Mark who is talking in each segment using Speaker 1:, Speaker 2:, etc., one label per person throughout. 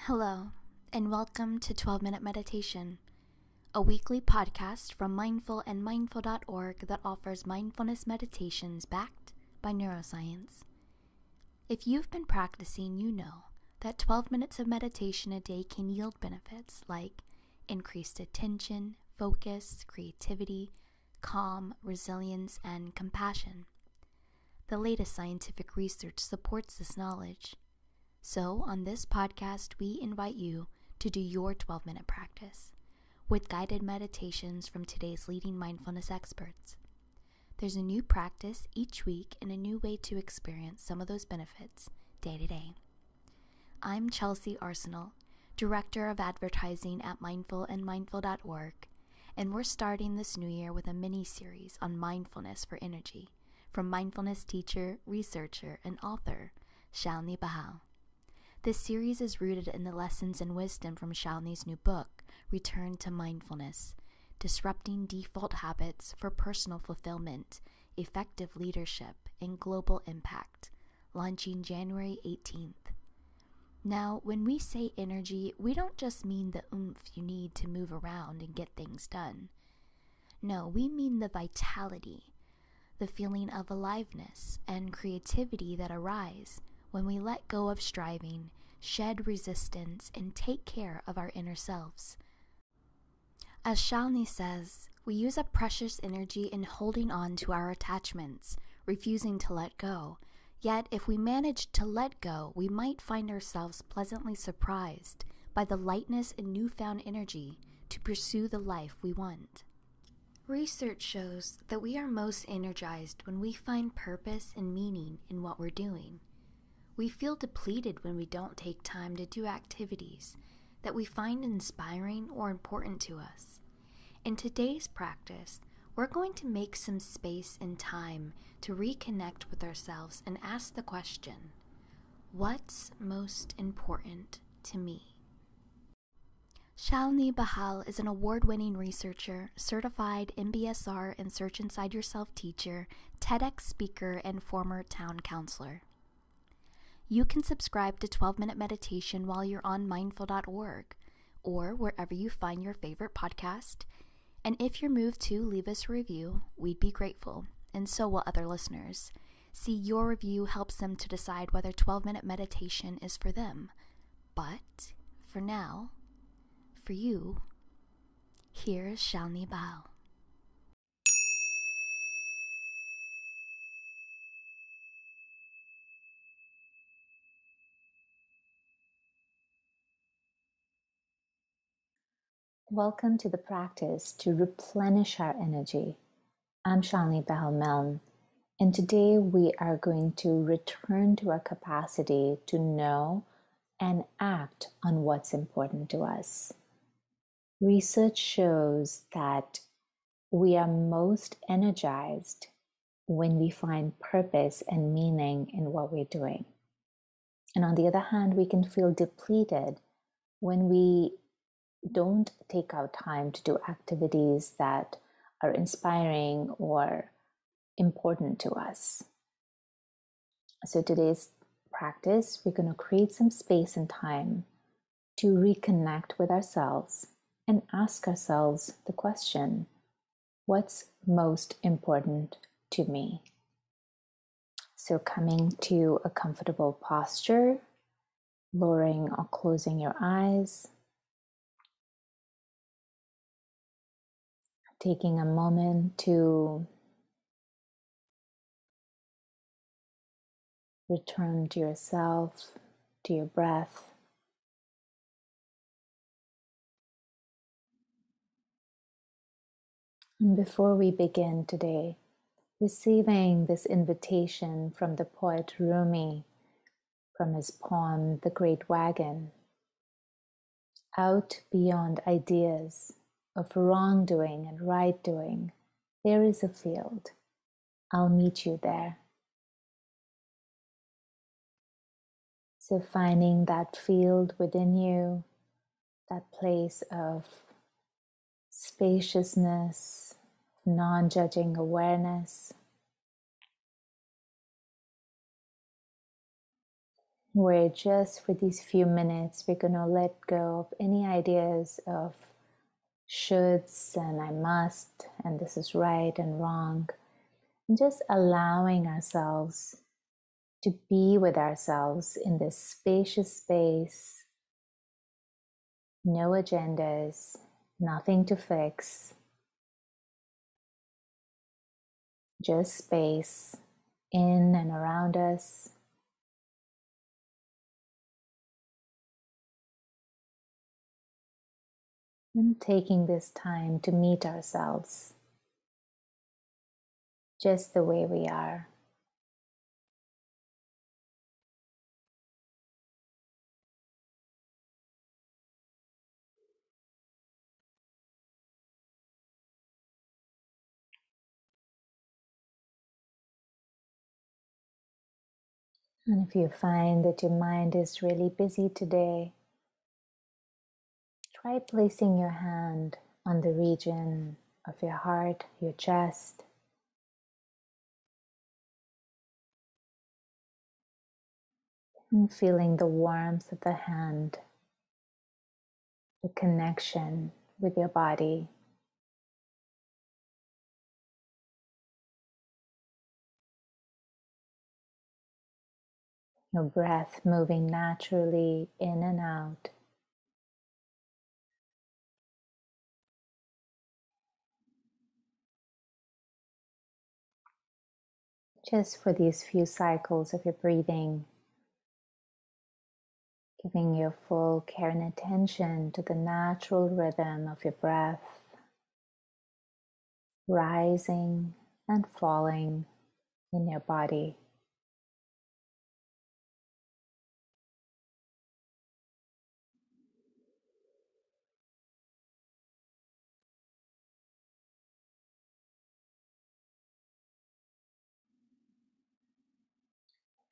Speaker 1: Hello, and welcome to 12-Minute Meditation, a weekly podcast from mindful.org that offers mindfulness meditations backed by neuroscience. If you've been practicing, you know that 12 minutes of meditation a day can yield benefits like increased attention, focus, creativity, calm, resilience, and compassion. The latest scientific research supports this knowledge. So, on this podcast, we invite you to do your 12-minute practice with guided meditations from today's leading mindfulness experts. There's a new practice each week and a new way to experience some of those benefits day to day. I'm Chelsea Arsenal, Director of Advertising at mindful.org, and we're starting this new year with a mini-series on mindfulness for energy from mindfulness teacher, researcher, and author Shalini Bahl. This series is rooted in the lessons and wisdom from Shalini's new book, Return to Mindfulness, Disrupting Default Habits for Personal Fulfillment, Effective Leadership, and Global Impact, launching January 18th. Now, when we say energy, we don't just mean the oomph you need to move around and get things done. No, we mean the vitality, the feeling of aliveness and creativity that arise when we let go of striving, shed resistance, and take care of our inner selves. As Shalini says, we use up precious energy in holding on to our attachments, refusing to let go. Yet, if we manage to let go, we might find ourselves pleasantly surprised by the lightness and newfound energy to pursue the life we want. Research shows that we are most energized when we find purpose and meaning in what we're doing. We feel depleted when we don't take time to do activities that we find inspiring or important to us. In today's practice, we're going to make some space and time to reconnect with ourselves and ask the question, what's most important to me? Shalini Bahl is an award-winning researcher, certified MBSR and Search Inside Yourself teacher, TEDx speaker, and former town councilor. You can subscribe to 12-Minute Meditation while you're on mindful.org or wherever you find your favorite podcast. And if you're moved to leave us a review, we'd be grateful, and so will other listeners. See, your review helps them to decide whether 12-Minute Meditation is for them. But for now, for you, here's Shalini Bahl.
Speaker 2: Welcome to the practice to replenish our energy. I'm Shalini Bahl, and today we are going to return to our capacity to know and act on what's important to us. Research shows that we are most energized when we find purpose and meaning in what we're doing. And on the other hand, we can feel depleted when we don't take out time to do activities that are inspiring or important to us. So today's practice, we're going to create some space and time to reconnect with ourselves and ask ourselves the question, what's most important to me? So coming to a comfortable posture, lowering or closing your eyes, taking a moment to return to yourself, to your breath. And before we begin today, receiving this invitation from the poet Rumi, from his poem, The Great Wagon, out beyond ideas of wrongdoing and right doing, there is a field. I'll meet you there. So finding that field within you, that place of spaciousness, non-judging awareness. where just for these few minutes we're going to let go of any ideas of shoulds and I must and this is right and wrong, and just allowing ourselves to be with ourselves in this spacious space, no agendas, nothing to fix, just space in and around us. And taking this time to meet ourselves just the way we are. And if you find that your mind is really busy today, try placing your hand on the region of your heart, your chest, and feeling the warmth of the hand, the connection with your body. Your breath moving naturally in and out. Just for these few cycles of your breathing, giving your full care and attention to the natural rhythm of your breath, rising and falling in your body.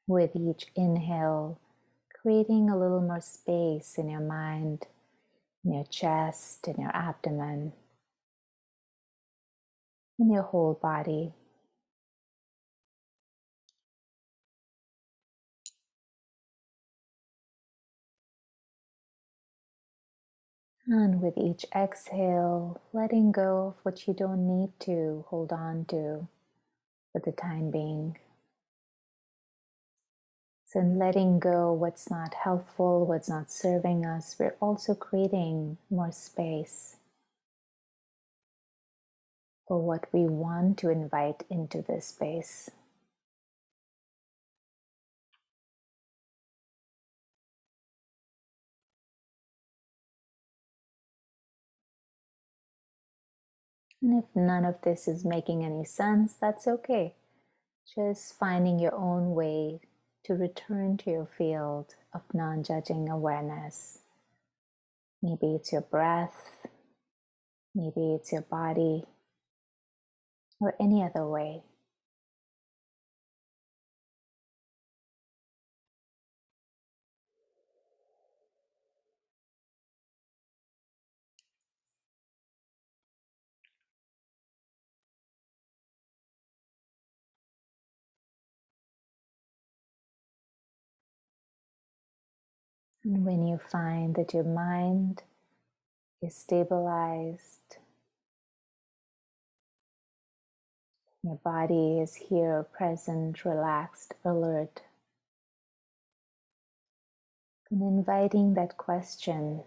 Speaker 2: With each inhale, creating a little more space in your mind, in your chest, in your abdomen, in your whole body. And with each exhale, letting go of what you don't need to hold on to for the time being. So in letting go what's not helpful, what's not serving us, we're also creating more space for what we want to invite into this space. And if none of this is making any sense, that's okay. Just finding your own way to return to your field of non-judging awareness. Maybe it's your breath, maybe it's your body, or any other way. And when you find that your mind is stabilized, your body is here, present, relaxed, alert, and inviting that question,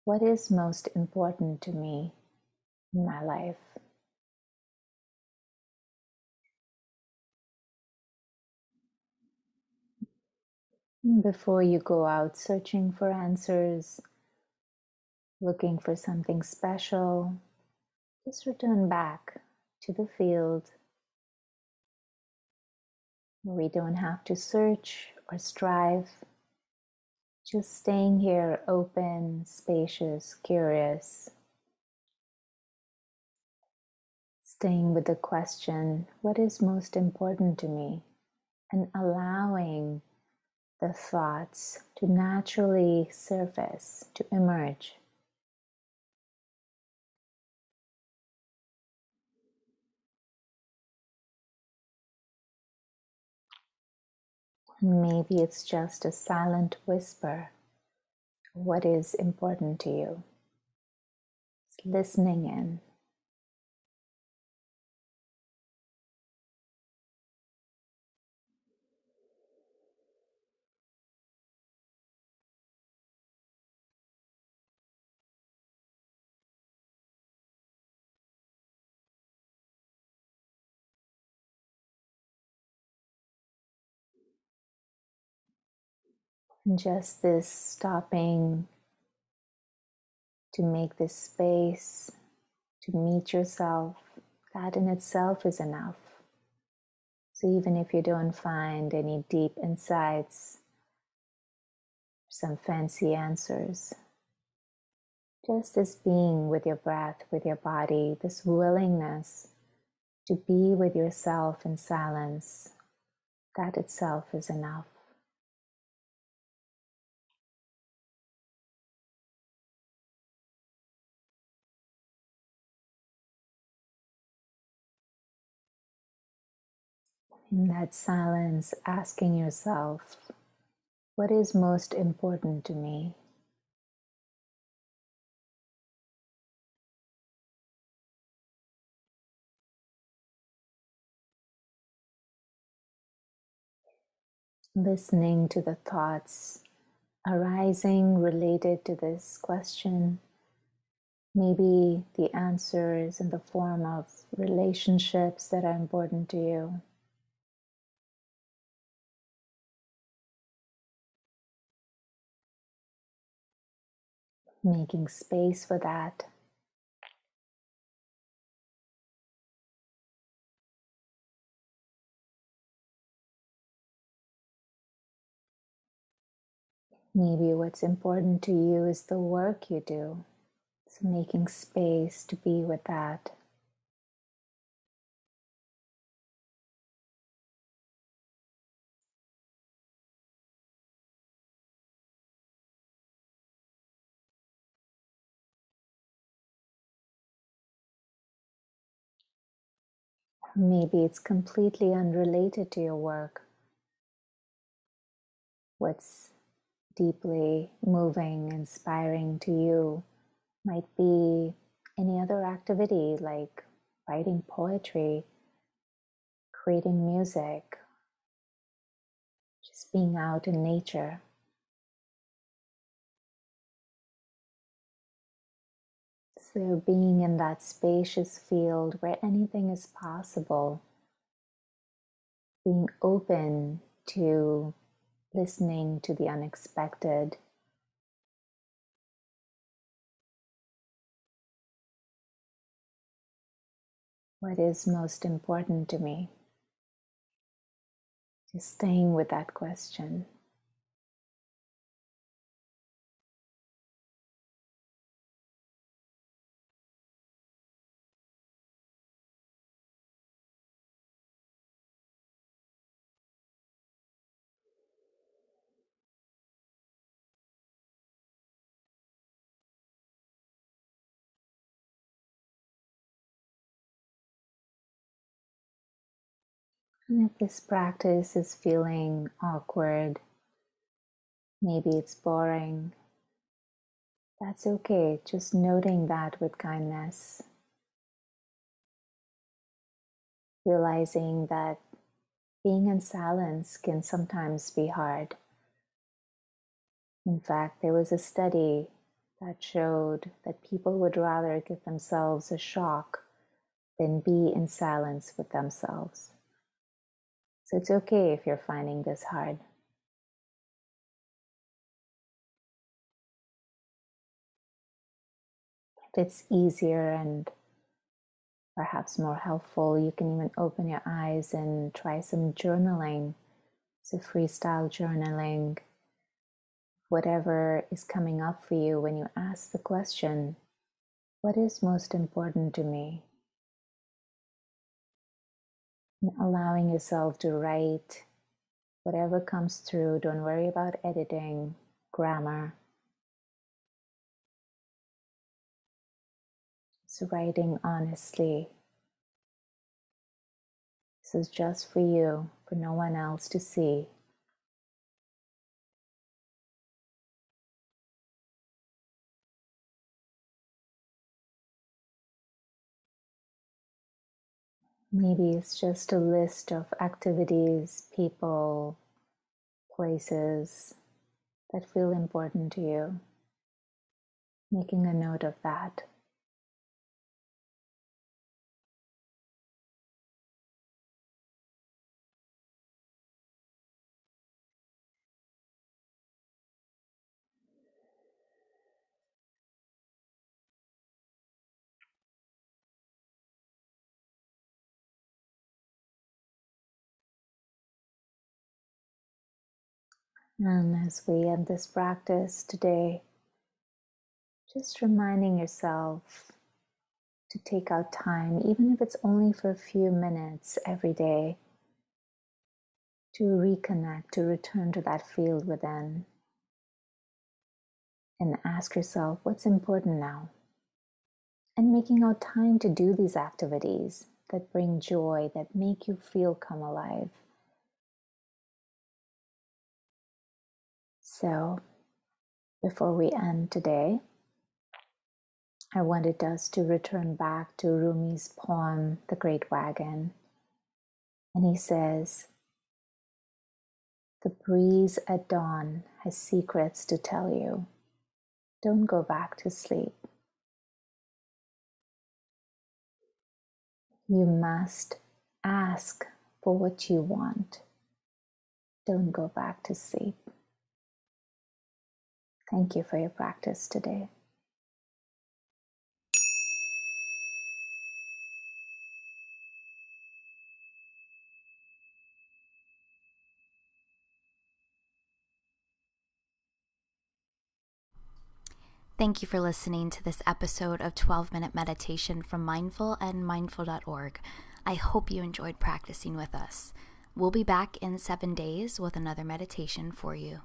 Speaker 2: what is most important to me in my life? Before you go out searching for answers, looking for something special, just return back to the field where we don't have to search or strive, just staying here open, spacious, curious, staying with the question, what is most important to me? And allowing the thoughts to naturally surface, to emerge. Maybe it's just a silent whisper. What is important to you? It's listening in. And just this stopping to make this space, to meet yourself, that in itself is enough. So even if you don't find any deep insights, some fancy answers, just this being with your breath, with your body, this willingness to be with yourself in silence, that itself is enough. In that silence, asking yourself, what is most important to me? Listening to the thoughts arising related to this question. Maybe the answer is in the form of relationships that are important to you. Making space for that. Maybe what's important to you is the work you do. So making space to be with that. Maybe it's completely unrelated to your work. What's deeply moving, inspiring to you might be any other activity like writing poetry, creating music, just being out in nature. So being in that spacious field where anything is possible, being open to listening to the unexpected. What is most important to me? Just staying with that question. And if this practice is feeling awkward, maybe it's boring, that's okay. Just noting that with kindness. Realizing that being in silence can sometimes be hard. In fact, there was a study that showed that people would rather give themselves a shock than be in silence with themselves. So it's okay if you're finding this hard. If it's easier and perhaps more helpful, you can even open your eyes and try some journaling. So freestyle journaling, whatever is coming up for you when you ask the question, what is most important to me? And allowing yourself to write whatever comes through. Don't worry about editing, grammar. Just writing honestly. This is just for you, for no one else to see. Maybe it's just a list of activities, people, places that feel important to you. Making a note of that. And as we end this practice today, just reminding yourself to take out time, even if it's only for a few minutes every day, to reconnect, to return to that field within, and ask yourself what's important now. And making out time to do these activities that bring joy, that make you feel come alive. So, before we end today, I wanted us to return back to Rumi's poem, The Great Wagon. And he says, "The breeze at dawn has secrets to tell you. Don't go back to sleep. You must ask for what you want. Don't go back to sleep." Thank you for your practice today.
Speaker 1: Thank you for listening to this episode of 12-Minute Meditation from Mindful and Mindful.org. I hope you enjoyed practicing with us. We'll be back in 7 days with another meditation for you.